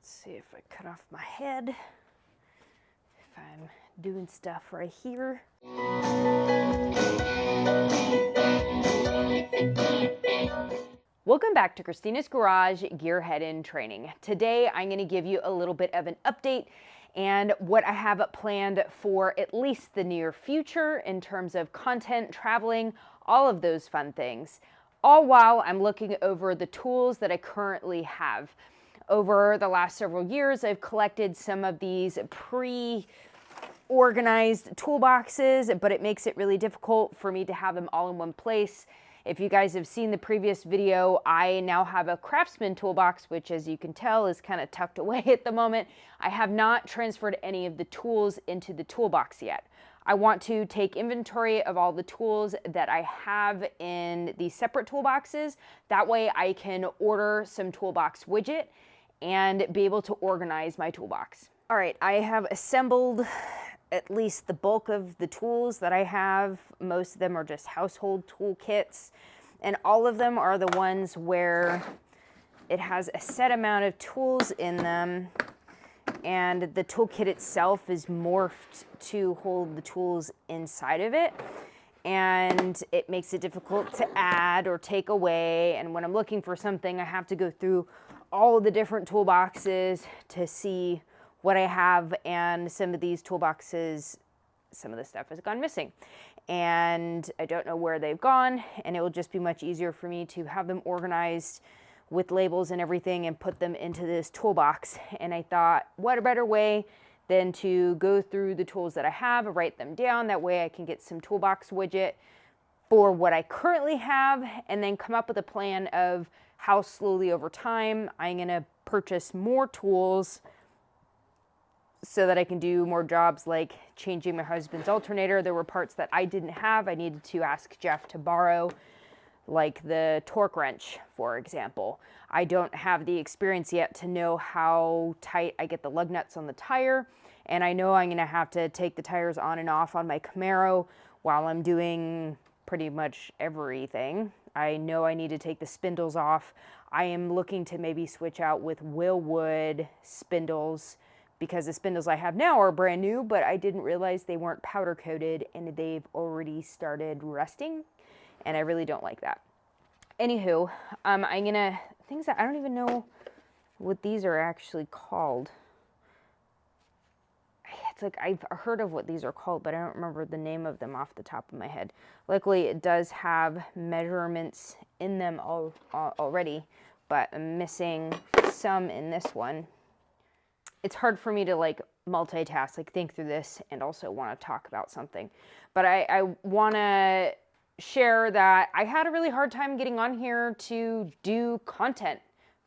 Let's see if I cut off my head, if I'm doing stuff right here. Welcome back to Christina's Garage Gearhead in Training. Today I'm going to give you a little bit of an update and what I have planned for at least the near future in terms of content, traveling, all of those fun things. All while I'm looking over the tools that I currently have. Over the last several years, I've collected some of these pre-organized toolboxes, but it makes it really difficult for me to have them all in one place. If you guys have seen the previous video, I now have a Craftsman toolbox, which as you can tell is kind of tucked away at the moment. I have not transferred any of the tools into the toolbox yet. I want to take inventory of all the tools that I have in these separate toolboxes. That way I can order some toolbox widget and be able to organize my toolbox. All right, I have assembled at least the bulk of the tools that I have. Most of them are just household tool kits, and all of them are the ones where it has a set amount of tools in them, and the toolkit itself is morphed to hold the tools inside of it, and it makes it difficult to add or take away. And when I'm looking for something, I have to go through all of the different toolboxes to see what I have, and some of these toolboxes, some of the stuff has gone missing and I don't know where they've gone, and it will just be much easier for me to have them organized with labels and everything and put them into this toolbox. And I thought, what a better way than to go through the tools that I have, write them down, that way I can get some toolbox widget for what I currently have, and then come up with a plan of how slowly over time I'm gonna purchase more tools so that I can do more jobs like changing my husband's alternator. There were parts that I didn't have. I needed to ask Jeff to borrow, like the torque wrench, for example. I don't have the experience yet to know how tight I get the lug nuts on the tire, and I know I'm gonna have to take the tires on and off on my Camaro while I'm doing pretty much everything. I know I need to take the spindles off. I am looking to maybe switch out with Wilwood spindles, because the spindles I have now are brand new, but I didn't realize they weren't powder coated and they've already started rusting, and I really don't like that. Anywho, things that I don't even know what these are actually called. It's like I've heard of what these are called, but I don't remember the name of them off the top of my head. Luckily, it does have measurements in them already, but I'm missing some in this one. It's hard for me to like multitask, like think through this and also want to talk about something. But I want to share that I had a really hard time getting on here to do content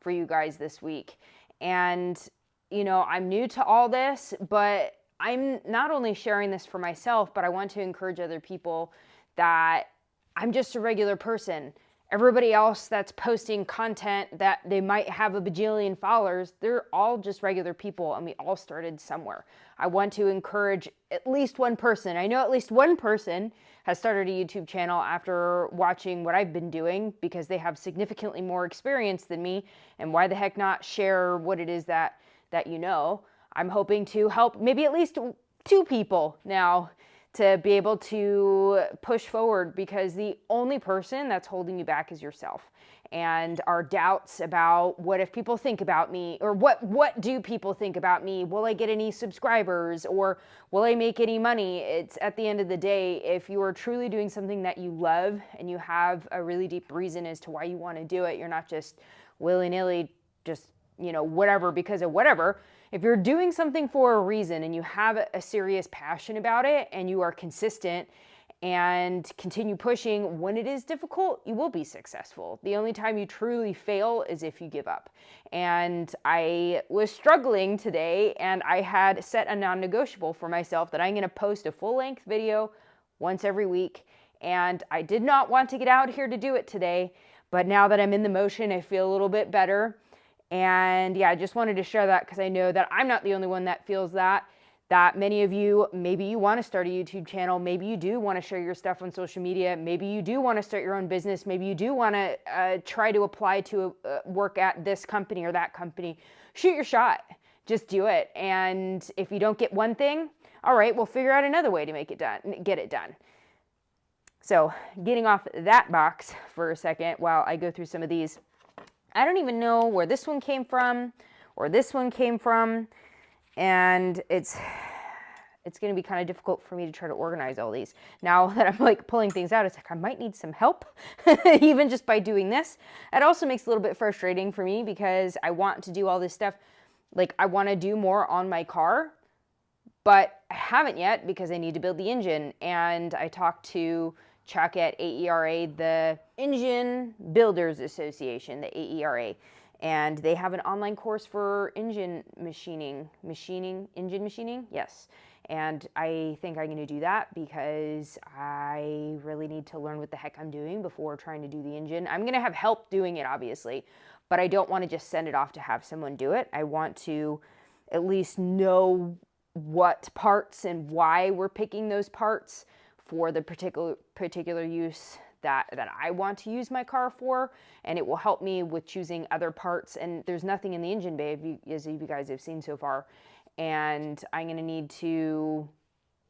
for you guys this week. And, you know, I'm new to all this, but I'm not only sharing this for myself, but I want to encourage other people that I'm just a regular person. Everybody else that's posting content that they might have a bajillion followers, they're all just regular people, and we all started somewhere. I want to encourage at least one person. I know at least one person has started a YouTube channel after watching what I've been doing, because they have significantly more experience than me, and why the heck not share what it is that you know. I'm hoping to help maybe at least 2 people now to be able to push forward, because the only person that's holding you back is yourself. And our doubts about what if people think about me, or what do people think about me? Will I get any subscribers, or will I make any money? It's at the end of the day, if you are truly doing something that you love and you have a really deep reason as to why you want to do it, you're not just willy-nilly just, you know, whatever because of whatever. If you're doing something for a reason and you have a serious passion about it and you are consistent and continue pushing, when it is difficult, you will be successful. The only time you truly fail is if you give up. And I was struggling today, and I had set a non-negotiable for myself that I'm going to post a full-length video once every week. And I did not want to get out here to do it today, but now that I'm in the motion, I feel a little bit better. And yeah, I just wanted to share that because I know that I'm not the only one that feels that. that many of you, maybe you want to start a YouTube channel, maybe you do want to share your stuff on social media, maybe you do want to start your own business, maybe you do want to try to apply to work at this company or that company. Shoot your shot. Just do it. And if you don't get one thing, all right, we'll figure out another way to make it done, get it done. So getting off that box for a second while I go through some of these. I don't even know where this one came from or this one came from. And it's going to be kind of difficult for me to try to organize all these. Now that I'm like pulling things out, it's like I might need some help even just by doing this. It also makes it a little bit frustrating for me because I want to do all this stuff. Like I want to do more on my car, but I haven't yet because I need to build the engine. And I talked to Chuck at AERA, the Engine Builders Association, the AERA. And they have an online course for engine machining, engine machining, yes. And I think I'm going to do that because I really need to learn what the heck I'm doing before trying to do the engine. I'm going to have help doing it, obviously, but I don't want to just send it off to have someone do it. I want to at least know what parts and why we're picking those parts for the particular use that I want to use my car for, and it will help me with choosing other parts. And there's nothing in the engine bay, as you guys have seen so far, and I'm going to need to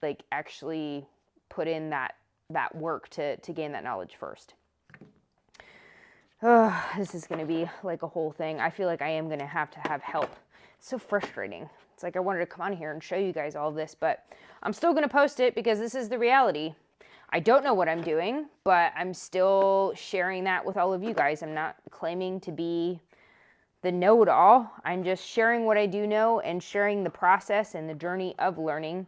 like actually put in that work to gain that knowledge first. Oh, this is going to be like a whole thing. I feel like I am going to have help. It's so frustrating. It's like I wanted to come on here and show you guys all of this, but I'm still going to post it because this is the reality. I don't know what I'm doing, but I'm still sharing that with all of you guys. I'm not claiming to be the know-it-all. I'm just sharing what I do know and sharing the process and the journey of learning.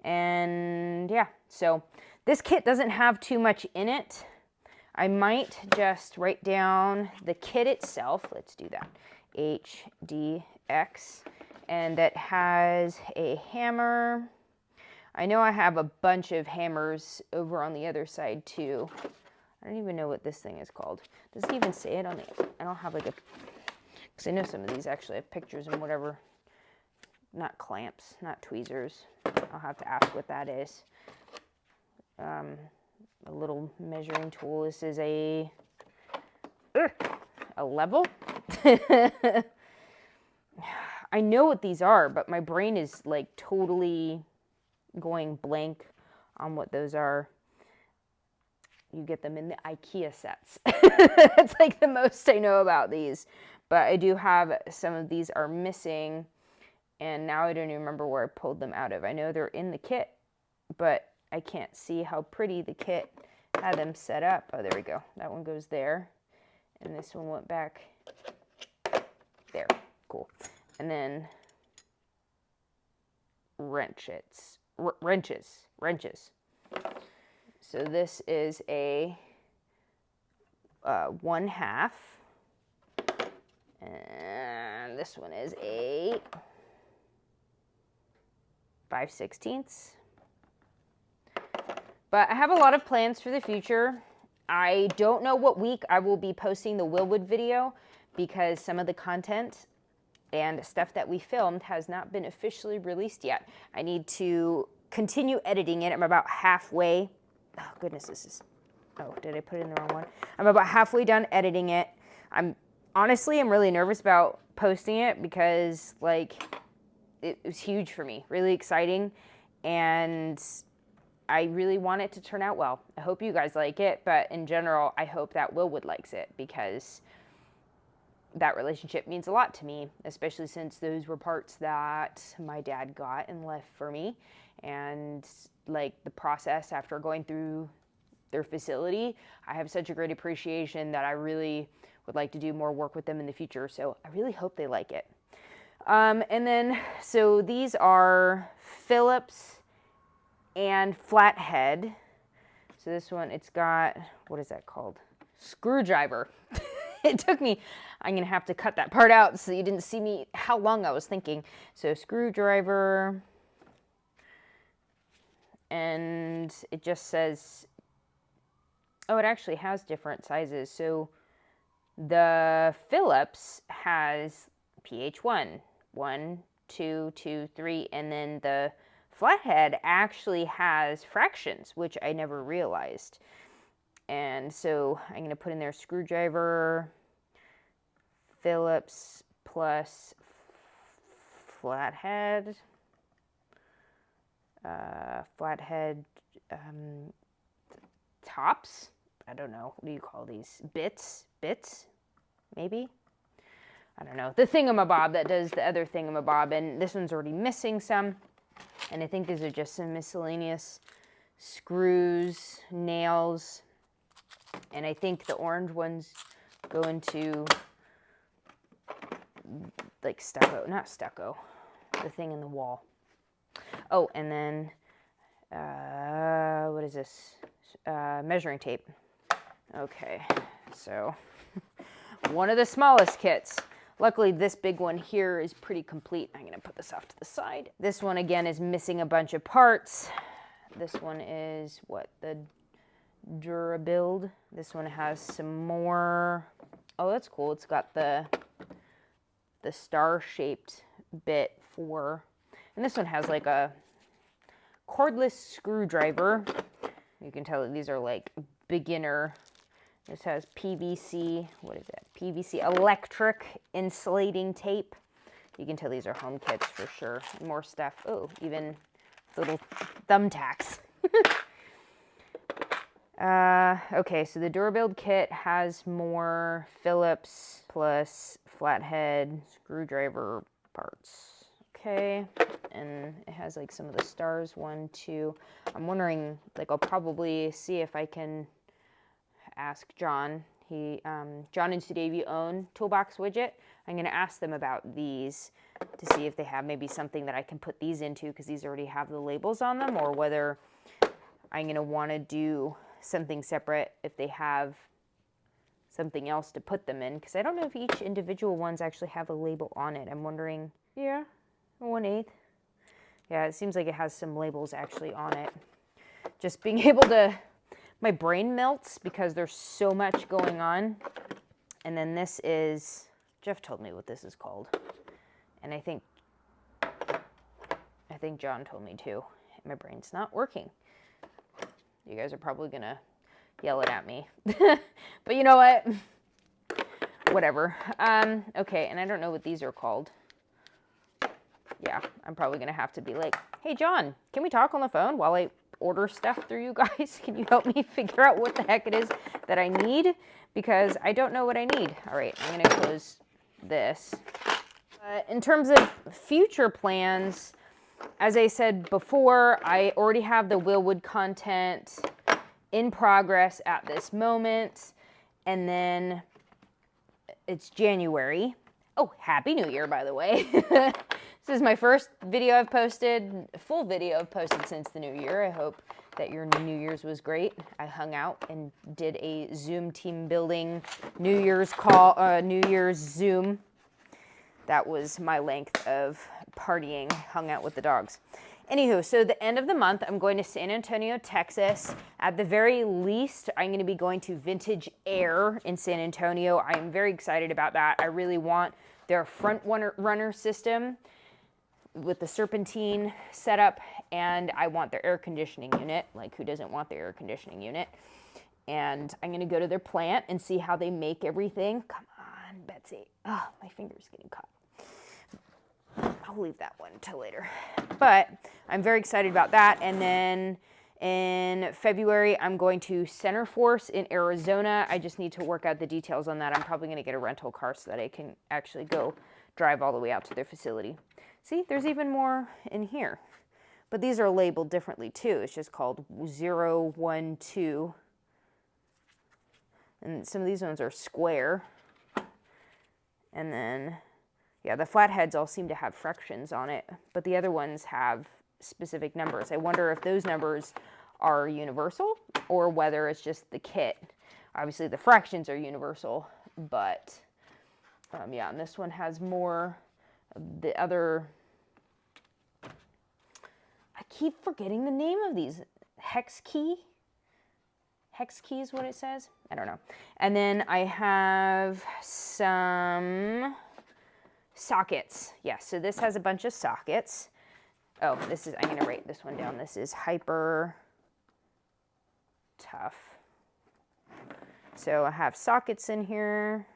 And yeah, so this kit doesn't have too much in it. I might just write down the kit itself. Let's do that. HDX. And that has a hammer. I know I have a bunch of hammers over on the other side too. I don't even know what this thing is called. Does it even say it on the, I don't have like a, because I know some of these actually have pictures and whatever. Not clamps, not tweezers. I'll have to ask what that is. A little measuring tool. This is a level. I know what these are, but my brain is like totally going blank on what those are. You get them in the IKEA sets. That's like the most I know about these. But I do have some of these are missing, and now I don't even remember where I pulled them out of. I know they're in the kit, but I can't see how pretty the kit had them set up. Oh, there we go. That one goes there, and this one went back there. Cool. And then wrenches. So this is a 1/2, and this one is a 5/16. But I have a lot of plans for the future. I don't know what week I will be posting the Willwood video because some of the content and stuff that we filmed has not been officially released yet. I need to continue editing it. I'm about halfway. Oh goodness, this is, oh, did I put it in the wrong one? I'm about halfway done editing it. I'm really nervous about posting it because like it was huge for me, really exciting. And I really want it to turn out well. I hope you guys like it, but in general, I hope that Willwood likes it because that relationship means a lot to me, especially since those were parts that my dad got and left for me. And like the process after going through their facility, I have such a great appreciation that I really would like to do more work with them in the future. So I really hope they like it. And then, so these are Phillips and flathead. So this one, it's got, what is that called? Screwdriver. It took me, I'm going to have to cut that part out so you didn't see me how long I was thinking. So screwdriver, and it just says, oh, it actually has different sizes. So the Phillips has PH1, 1, 2, 2, 3, and then the Flathead actually has fractions, which I never realized. And so I'm going to put in there screwdriver, Phillips plus flathead, flathead tops. I don't know. What do you call these? Bits, maybe? I don't know. The thingamabob that does the other thingamabob. And this one's already missing some. And I think these are just some miscellaneous screws, nails. And I think the orange ones go into like stucco, not stucco, the thing in the wall. Oh, and then, what is this? Measuring tape. Okay, so one of the smallest kits. Luckily, this big one here is pretty complete. I'm gonna put this off to the side. This one, again, is missing a bunch of parts. This one is, what, the Durabuild. This one has some more. Oh, that's cool. It's got the star-shaped bit for, and this one has like a cordless screwdriver. You can tell that these are like beginner. This has PVC, what is that? PVC electric insulating tape. You can tell these are home kits for sure. More stuff. Oh, even little thumbtacks. Okay, so the Durabuild kit has more Phillips plus flathead screwdriver parts. Okay, and it has like some of the stars, 1, 2. I'm wondering, like, I'll probably see if I can ask John. John and Sudavy own Toolbox Widget. I'm going to ask them about these to see if they have maybe something that I can put these into, because these already have the labels on them, or whether I'm going to want to do something separate if they have something else to put them in, because I don't know if each individual ones actually have a label on it. I'm wondering. Yeah, 1/8. Yeah, it seems like it has some labels actually on it. Just being able to, my brain melts because there's so much going on. And then this is, Jeff told me what this is called. And I think John told me too. My brain's not working. You guys are probably gonna yell it at me. But you know what? Whatever. Okay, and I don't know what these are called. Yeah, I'm probably gonna have to be like, hey John, can we talk on the phone while I order stuff through you guys? Can you help me figure out what the heck it is that I need? Because I don't know what I need. All right, I'm gonna close this. In terms of future plans, as I said before, I already have the Willwood content in progress at this moment. And then it's January. Oh, Happy New Year, by the way. This is my first video I've posted, full video I've posted since the new year. I hope that your New Year's was great. I hung out and did a Zoom team building New Year's call, New Year's Zoom. That was my length of partying, hung out with the dogs. Anywho, so the end of the month, I'm going to San Antonio, Texas. At the very least, I'm going to be going to Vintage Air in San Antonio. I am very excited about that. I really want their front runner system with the serpentine setup, and I want their air conditioning unit. Like, who doesn't want their air conditioning unit? And I'm going to go to their plant and see how they make everything. Come on, Betsy. Oh, my finger's getting caught. I'll leave that one until later. But I'm very excited about that. And then in February, I'm going to Center Force in Arizona. I just need to work out the details on that. I'm probably going to get a rental car so that I can actually go drive all the way out to their facility. See, there's even more in here. But these are labeled differently too. It's just called 012. And some of these ones are square. And then, yeah, the flatheads all seem to have fractions on it, but the other ones have specific numbers. I wonder if those numbers are universal or whether it's just the kit. Obviously, the fractions are universal, but yeah, and this one has more of the other. I keep forgetting the name of these. Hex key? Hex key is what it says? I don't know. And then I have some sockets. Yes, so this has a bunch of sockets. Oh, this is, I'm going to write this one down. This is Hyper Tough. So I have sockets in here,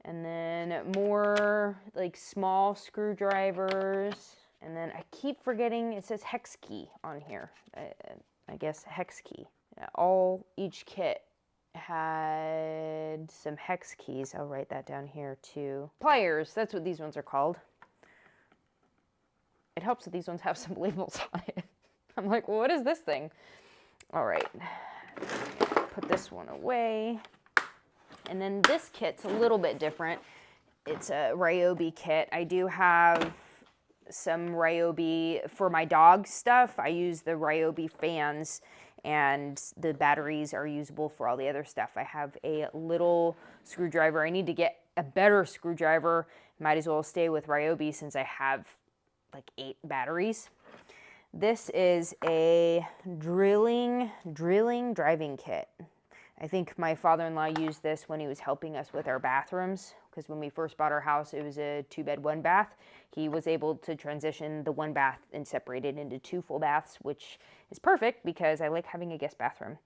and then more like small screwdrivers. And then I keep forgetting, it says hex key on here. I guess hex key. Each kit had some hex keys. I'll write that down here too. Pliers, that's what these ones are called. It helps that these ones have some labels on it. I'm like, well, what is this thing? All right, put this one away. And then this kit's a little bit different. It's a Ryobi kit. I do have some Ryobi for my dog stuff. I use the Ryobi fans, and the batteries are usable for all the other stuff. I have a little screwdriver. I need to get a better screwdriver. Might as well stay with Ryobi since I have like 8 batteries. This is a drilling driving kit. I think my father-in-law used this when he was helping us with our bathrooms, because when we first bought our house, it was a 2-bed, 1 bath. He was able to transition the 1 bath and separate it into 2 full baths, which is perfect because I like having a guest bathroom.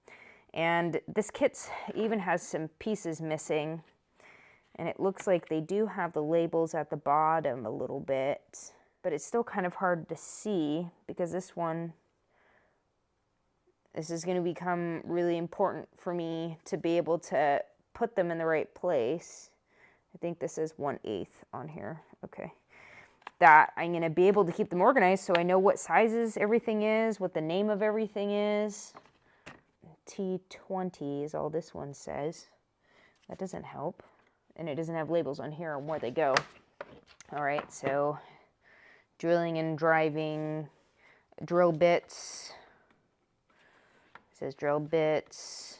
And this kit even has some pieces missing, and it looks like they do have the labels at the bottom a little bit, but it's still kind of hard to see because this is going to become really important for me to be able to put them in the right place. I think this is 1/8 on here. Okay. That I'm going to be able to keep them organized so I know what sizes everything is, what the name of everything is. T20 is all this one says. That doesn't help. And it doesn't have labels on here on where they go. All right, so drilling and driving, drill bits. It says drill bits,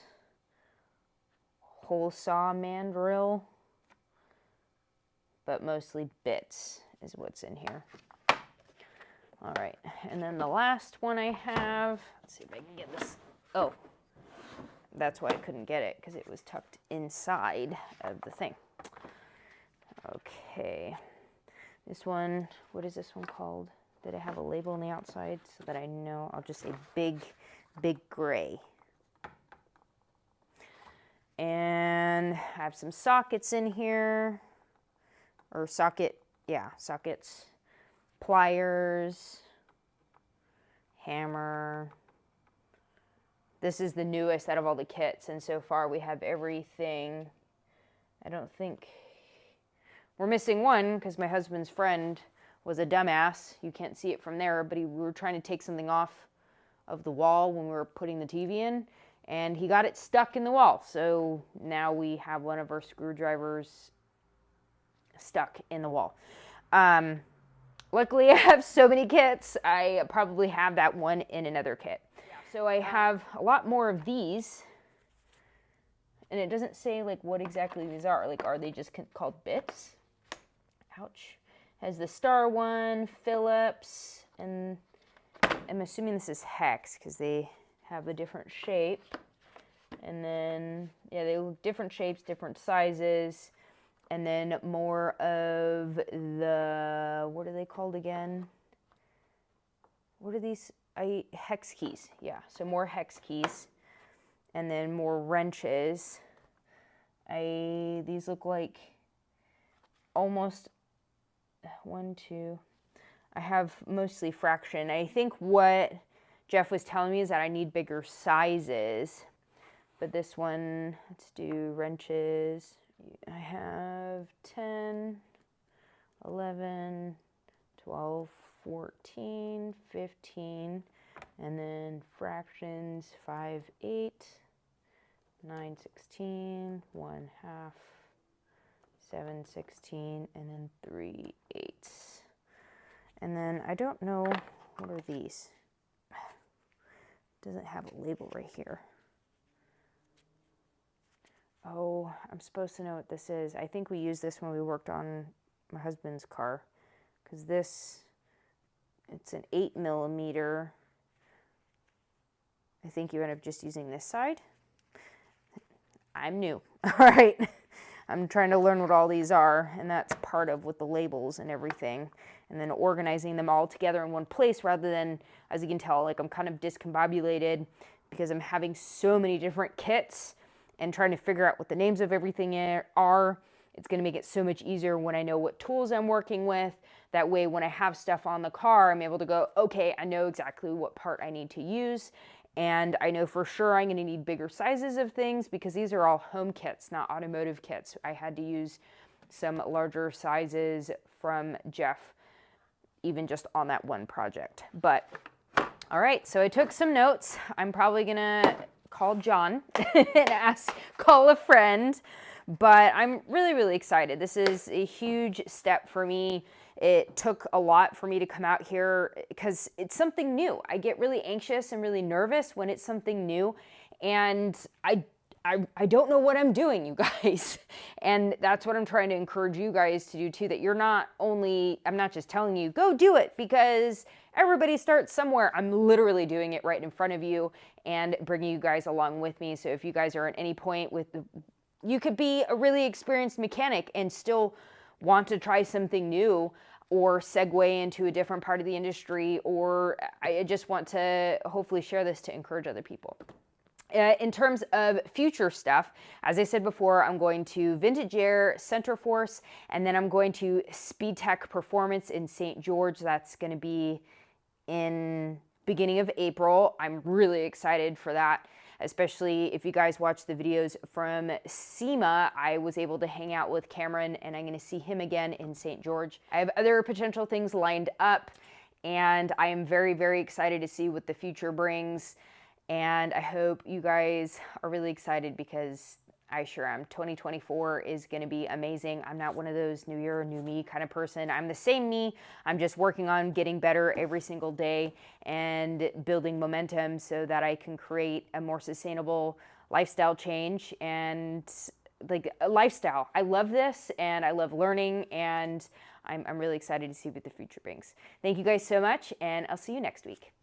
hole saw mandrel, but mostly bits is what's in here. All right, and then the last one I have, let's see if I can get this. Oh, that's why I couldn't get it, because it was tucked inside of the thing. Okay, this one, what is this one called? Did it have a label on the outside so that I know? I'll just say big gray. And I have some sockets in here, or sockets, pliers, hammer. This is the newest out of all the kits, and so far we have everything. I don't think we're missing one because my husband's friend was a dumbass. You can't see it from there, but we were trying to take something off of the wall when we were putting the TV in, and he got it stuck in the wall. So now we have one of our screwdrivers stuck in the wall. Luckily I have so many kits, I probably have that one in another kit. So I have a lot more of these, and it doesn't say like what exactly these are. Like, are they just called bits? Ouch. Has the star one, Phillips, and I'm assuming this is hex because they have a different shape. And then, yeah, they look different shapes, different sizes. And then more of the, what are they called again? What are these? Hex keys. Yeah, so more hex keys. And then more wrenches. These look like almost 1, 2. I have mostly fraction. I think what Jeff was telling me is that I need bigger sizes. But this one, let's do wrenches. I have 10, 11, 12, 14, 15, and then fractions 5, 8, 9, 16, 1/2, 7, 16, and then 3 8. And then I don't know, what are these? Doesn't have a label right here. Oh, I'm supposed to know what this is. I think we used this when we worked on my husband's car, because it's an 8mm. I think you end up just using this side. I'm new. All right. I'm trying to learn what all these are, and that's part of with the labels and everything, and then organizing them all together in one place rather than, as you can tell, like I'm kind of discombobulated because I'm having so many different kits and trying to figure out what the names of everything are. It's going to make it so much easier when I know what tools I'm working with. That way, when I have stuff on the car, I'm able to go, okay, I know exactly what part I need to use. And I know for sure I'm going to need bigger sizes of things because these are all home kits, not automotive kits. I had to use some larger sizes from Jeff, even just on that one project. But all right, so I took some notes. I'm probably going to call John and call a friend. But I'm really, really excited. This is a huge step for me. It took a lot for me to come out here because it's something new. I get really anxious and really nervous when it's something new, and I don't know what I'm doing, you guys. And that's what I'm trying to encourage you guys to do too, that you're not only, I'm not just telling you, go do it because everybody starts somewhere. I'm literally doing it right in front of you and bringing you guys along with me. So if you guys are at any point with you could be a really experienced mechanic and still want to try something new or segue into a different part of the industry, or I just want to hopefully share this to encourage other people. In terms of future stuff, as I said before, I'm going to Vintage Air, Centerforce, and then I'm going to Speed Tech Performance in St. George. That's going to be in beginning of April. I'm really excited for that, especially if you guys watch the videos from SEMA. I was able to hang out with Cameron, and I'm going to see him again in St. George. I have other potential things lined up, and I am very, very excited to see what the future brings. And I hope you guys are really excited because I sure am. 2024 is going to be amazing. I'm not one of those new year, new me kind of person. I'm the same me. I'm just working on getting better every single day and building momentum so that I can create a more sustainable lifestyle change and like a lifestyle. I love this and I love learning, and I'm really excited to see what the future brings. Thank you guys so much, and I'll see you next week.